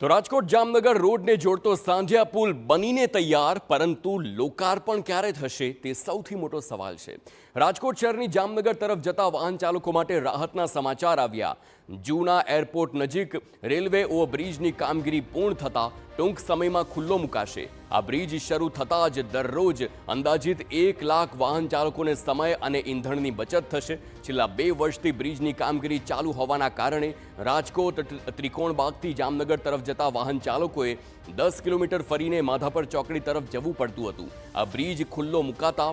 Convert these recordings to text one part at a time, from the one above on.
તો રાજકોટ જામનગર રોડને જોડતો સાંઢિયા પુલ બનીને તૈયાર, પરંતુ લોકાર્પણ ક્યારે થશે તે સૌથી મોટો સવાલ છે। રાજકોટ શહેરની જામનગર તરફ જતા વાહન ચાલકો માટે રાહતના સમાચાર આવ્યા। જૂના એરપોર્ટ નજીક રેલવે ઓવરબ્રિજની કામગીરી પૂર્ણ થતા ટૂંક સમયમાં ખુલ્લો મુકાશે। આ બ્રિજ શરૂ થતાં જ દરરોજ અંદાજિત 1 લાખ વાહન ચાલકોને સમય અને ઈંધણની બચત થશે। છેલ્લા 2 વર્ષથી બ્રિજની કામગીરી ચાલુ હોવાના કારણે રાજકોટ ત્રિકોણબાગથી જામનગર તરફ જતા વાહન ચાલકોએ 10 કિલોમીટર ફરીને માધાપર ચોકડી તરફ જવું પડતું હતું। આ બ્રિજ ખુલ્લો મુકાતા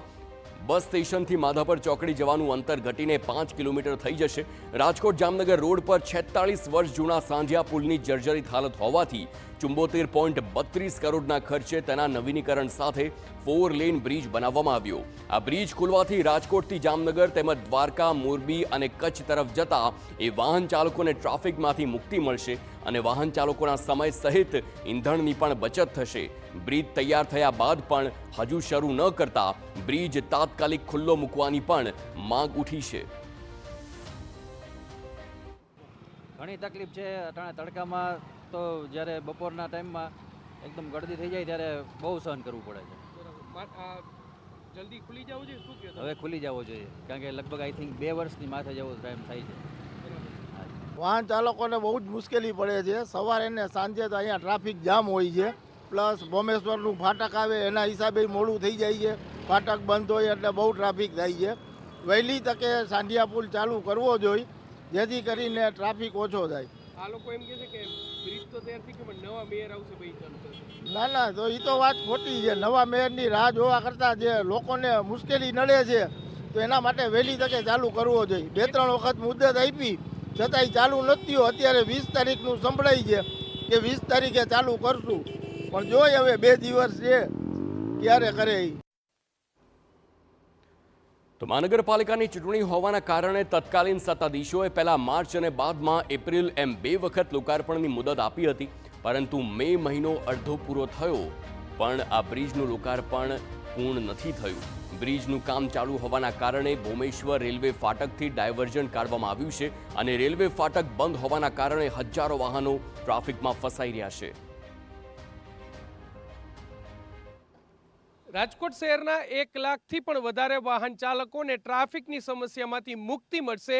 બસ સ્ટેશનથી માધાપર ચોકડી જવાનું અંતર ઘટીને 5 કિલોમીટર થઈ જશે। રાજકોટ જામનગર રોડ પર 46 વર્ષ જૂના સાંઢિયા પુલની જર્જરિત હાલત હોવાથી 74.32 કરોડના ખર્ચે તેના નવીનીકરણ સાથે 4 લેન બ્રિજ બનાવવામાં આવ્યો। આ બ્રિજ ખુલવાથી રાજકોટથી જામનગર તેમજ દ્વારકા, મોરબી અને કચ્છ તરફ જતા એ વાહન ચાલકોને ટ્રાફિકમાંથી મુક્તિ મળશે અને વાહન ચાલકોના સમય સહિત ઈંધણની પણ બચત થશે। બ્રિજ તૈયાર થયા બાદ પણ હજુ શરૂ ન કરતા બ્રિજ તાત્કાલિક ખુલ્લો મૂકવાની પણ માંગ ઉઠી છે। ઘણી તકલીફ છે અટાણે તડકામાં, તો જ્યારે બપોરના ટાઈમમાં એકદમ ગળદી થઈ જાય ત્યારે બહુ સહન કરવું પડે છે। જલ્દી ખુલી જવું જોઈએ, શું કહો? હવે ખુલી જવો જોઈએ, કારણ કે લગભગ આઈ થિંક 2 વર્ષની માથે જેવો ટાઈમ થાય છે। વાહન ચાલકોને બહુ જ મુશ્કેલી પડે છે। સવારે ને સાંજે તો અહીંયા ટ્રાફિક જામ હોય છે, પ્લસ ભોમેશ્વરનું ફાટક આવે એના હિસાબે મોડું થઈ જાય છે। ફાટક બંધ હોય એટલે બહુ ટ્રાફિક થાય છે। વહેલી તકે સાંઢિયા પુલ ચાલુ કરવો જોઈએ, જેથી કરીને ટ્રાફિક ઓછો થાય। આ લોકો એમ કહે છે કે બ્રિજ તો તૈયાર થઈ ગયો પણ નવા મેયર આવશે ભાઈ ચાલુ કરશે। ના, તો એ તો વાત ખોટી છે। નવા મેયરની રાહ જોવા કરતાં જે લોકોને મુશ્કેલી નડે છે તો એના માટે વહેલી તકે ચાલુ કરવો જોઈએ। 2-3 વખત મુદત આપી છતાંય ચાલુ નથી થયું। અત્યારે 20 તારીખનું સંભળાય છે કે 20 તારીખે ચાલુ કરશું, પણ જોઈએ હવે 2 દિવસ છે ક્યારે કરે એ। તો મહાનગરપાલિકાની ચૂંટણી હોવાના કારણે તત્કાલીન સત્તાધીશોએ પહેલા માર્ચ અને બાદમાં એપ્રિલ એમ 2 વખત લોકાર્પણની મુદત આપી હતી, પરંતુ મે મહિનો અડધો પૂરો થયો પણ આ બ્રિજનું લોકાર્પણ પૂર્ણ નથી થયું। બ્રિજનું કામ ચાલુ હોવાના કારણે ભોમેશ્વર રેલવે ફાટકથી ડાયવર્ઝન કાઢવામાં આવ્યું છે અને રેલવે ફાટક બંધ હોવાના કારણે હજારો વાહનો ટ્રાફિકમાં ફસાઈ રહ્યા છે। રાજકોટ શહેરના 1 લાખથી પણ વધારે વાહન ચાલકોને ટ્રાફિકની સમસ્યામાંથી મુક્તિ મળશે,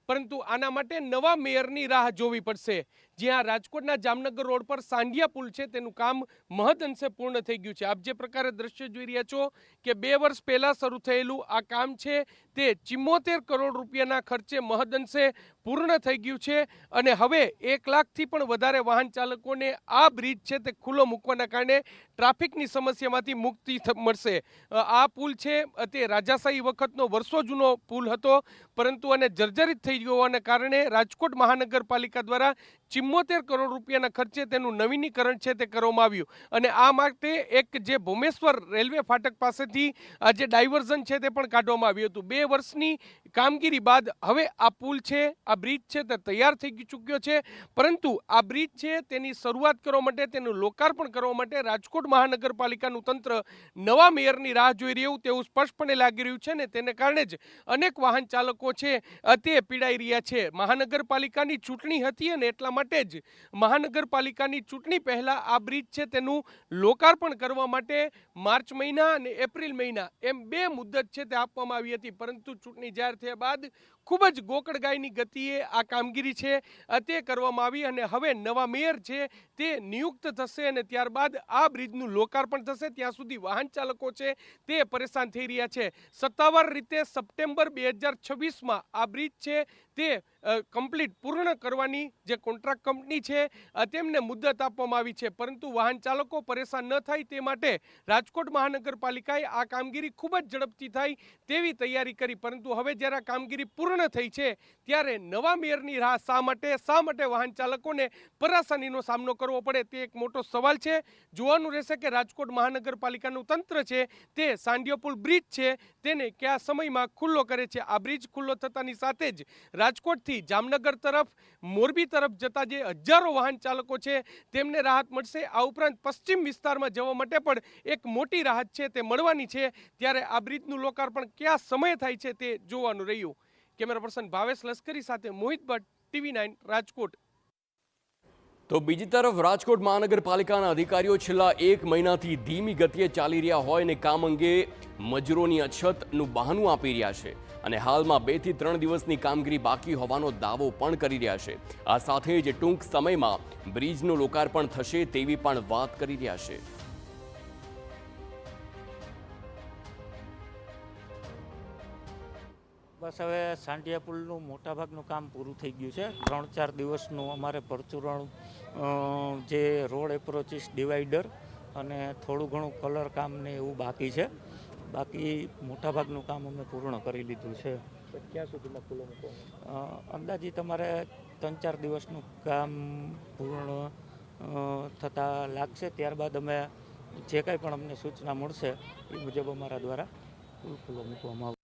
પરંતુ આના માટે નવા મેયરની રાહ જોવી પડશે। જ્યાં રાજકોટના જામનગર રોડ પર સાંઢિયા પુલ છે તેનું કામ મહદઅંશે પૂર્ણ થઈ ગયું છે। આપ જે પ્રકારે દ્રશ્ય જોઈ રહ્યા છો કે 2 વર્ષ પહેલા શરૂ થયેલું આ કામ છે તે 74 કરોડ રૂપિયાના ખર્ચે મહદઅંશે પૂર્ણ થઈ ગયું છે અને હવે 1 લાખથી પણ વધારે વાહન ચાલકોને આ બ્રિજ છે તે ખુલ્લો મૂકવાના કારણે ટ્રાફિકની સમસ્યામાંથી મુક્તિ મળશે। આ પુલ છે તે રાજાશાહી વખતનો વર્ષો જૂનો પુલ હતો, પરંતુ આને જર્જરિત થઈ હોવાના કારણે રાજકોટ મહાનગરપાલિકા દ્વારા 74 કરોડ રૂપિયાના ખર્ચે તેનું નવીનીકરણ છે તે કરવામાં આવ્યું અને આ માટે એક જે ભોમેશ્વર રેલવે ફાટક પાસેથી આ જે ડાયવર્ઝન છે તે પણ કાઢવામાં આવ્યું હતું। 2 વર્ષની કામગીરી બાદ હવે આ પુલ છે, આ બ્રિજ છે તે તૈયાર થઈ ચૂક્યો છે, પરંતુ આ બ્રિજ છે તેની શરૂઆત કરવા માટે, તેનું લોકાર્પણ કરવા માટે રાજકોટ મહાનગરપાલિકાનું તંત્ર નવા મેયરની રાહ જોઈ રહ્યું તેવું સ્પષ્ટપણે લાગી રહ્યું છે ને તેને કારણે જ અનેક વાહન ચાલકો છે તે પીડાઈ રહ્યા છે। મહાનગરપાલિકાની ચૂંટણી હતી અને એટલા માટે જ મહાનગરપાલિકાની ચૂંટણી પહેલા આ બ્રિજ છે તેનું લોકાર્પણ કરવા માટે માર્ચ મહિના અને એપ્રિલ મહિના એમ 2 મુદત છે તે આપવામાં આવી હતી, પરંતુ ચૂંટણી જાહેર થયા બાદ ખૂબ જ ગોકળગાયની ગતિએ આ કામગીરી છે તે કરવામાં આવી અને હવે નવા મેયર છે તે નિયુક્ત થશે અને ત્યારબાદ આ બ્રિજનું લોકાર્પણ થશે। ત્યાં સુધી વાહન ચાલકો છે તે પરેશાન થઈ રહ્યા છે। સત્તાવાર રીતે સપ્ટેમ્બર 2026માં આ બ્રિજ છે તે કમ્પ્લીટ પૂર્ણ કરવાની જે કોન્ટ્રાક્ટ કંપની છે તેમને મુદત આપવામાં આવી છે, પરંતુ વાહન ચાલકો પરેશાન ન થાય તે માટે રાજકોટ મહાનગરપાલિકાએ આ કામગીરી ખૂબ જ ઝડપથી થાય તેવી તૈયારી કરી, પરંતુ હવે જ્યારે આ કામગીરી પૂર્ણ થઈ છે ત્યારે નવા મેયરની રાહ શા માટે વાહન ચાલકોને પરેશાનીનો સામનો કરવો પડે તે એક મોટો સવાલ છે। જોવાનું રહેશે કે રાજકોટ મહાનગરપાલિકાનું તંત્ર છે તે સાંઢિયા પુલ બ્રિજ છે તેને કયા સમયમાં ખુલ્લો કરે છે। આ બ્રિજ ખુલ્લો થતાની સાથે જ રાજકોટથી જામનગર તરફ, મોરબી તરફ જતા જે હજારો વાહન ચાલકો છે તેમને રાહત મળશે। આ ઉપરાંત પશ્ચિમ વિસ્તારમાં જવા માટે પણ એક મોટી રાહત છે તે મળવાની છે। ત્યારે આ બ્રિજનું લોકાર્પણ કયા સમયે થાય છે તે જોવાનું રહ્યું। કેમેરા પર્સન ભાવેશ લશ્કરી સાથે મોહિત ભટ્ટ, TV9 રાજકોટ। તો બીજી તરફ રાજકોટ મહાનગરપાલિકાના અધિકારીઓ છેલ્લા 1 મહિનાથી ધીમી ગતિએ ચાલી રહ્યા હોય અને કામ અંગે મજૂરોની અછતનું બહાનું આપી રહ્યા છે અને હાલમાં 2 થી 3 દિવસની કામગીરી બાકી હોવાનો દાવો પણ કરી રહ્યા છે. આ સાથે જ ટૂંક સમયમાં બ્રિજનું લોકાર્પણ થશે તેવી પણ વાત કરી રહ્યા છે. બસ હવે સાંઢિયા પુલનું મોટાભાગનું કામ પૂરું થઈ ગયું છે. 3-4 દિવસનું અમારે પરચુરણ જે રોડ એપ્રોચીસ ડિવાઈડર અને થોડું ઘણું કલર કામ ને એવું બાકી છે. બાકી મોટાભાગનું કામ અમે પૂર્ણ કરી લીધું છે. ક્યાં સુધીમાં ખુલ્લો મૂકો? અંદાજિત અમારે 3-4 દિવસનું કામ પૂર્ણ થતાં લાગશે. ત્યારબાદ અમે જે કાંઈ પણ અમને સૂચના મળશે એ મુજબ અમારા દ્વારા પુલ ખુલ્લો મૂકવામાં આવશે.